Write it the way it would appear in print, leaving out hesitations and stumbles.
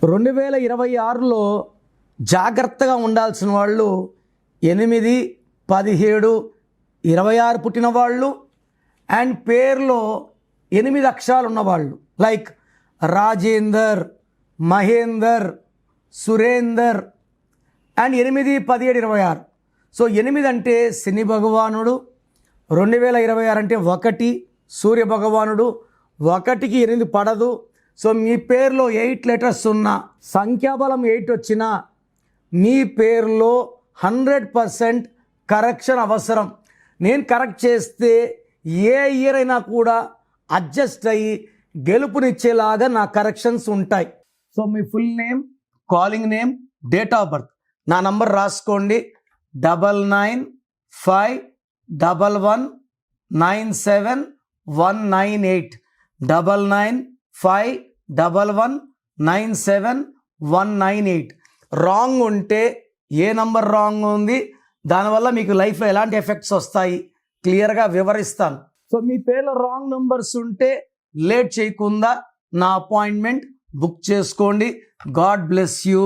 2026లో జాగ్రత్తగా ఉండాల్సిన వాళ్ళు 8, 17, 26 పుట్టిన వాళ్ళు అండ్ పేరులో 8 అక్షరాలు ఉన్నవాళ్ళు like Rajender, Mahender, Surender and 8, 17, 26. So 8 అంటే శని భగవానుడు, 2026 అంటే 1 సూర్య భగవానుడు, 1కి 8 పడదు. సో మీ పేరులో 8 లెటర్స్ ఉన్న సంఖ్యాబలం 8 వచ్చినా మీ పేరులో 100% కరెక్షన్ అవసరం. నేను కరెక్ట్ చేస్తే ఏ ఇయర్ అయినా కూడా అడ్జస్ట్ అయ్యి గెలుపునిచ్చేలాగా నా కరెక్షన్స్ ఉంటాయి. So me full name, calling name, date of birth, నా నంబర్ రాసుకోండి 9951197198 9951197198. రాంగ్ ఉంటే ఏ నంబర్ రాంగ్ ఉంది, దానివల్ల మీకు లైఫ్లో ఎలాంటి ఎఫెక్ట్స్ వస్తాయి క్లియర్గా వివరిస్తాను. సో మీ పేర్లో రాంగ్ నంబర్స్ ఉంటే లేట్ చేయకుండా నా అపాయింట్మెంట్ బుక్ చేసుకోండి. God bless you.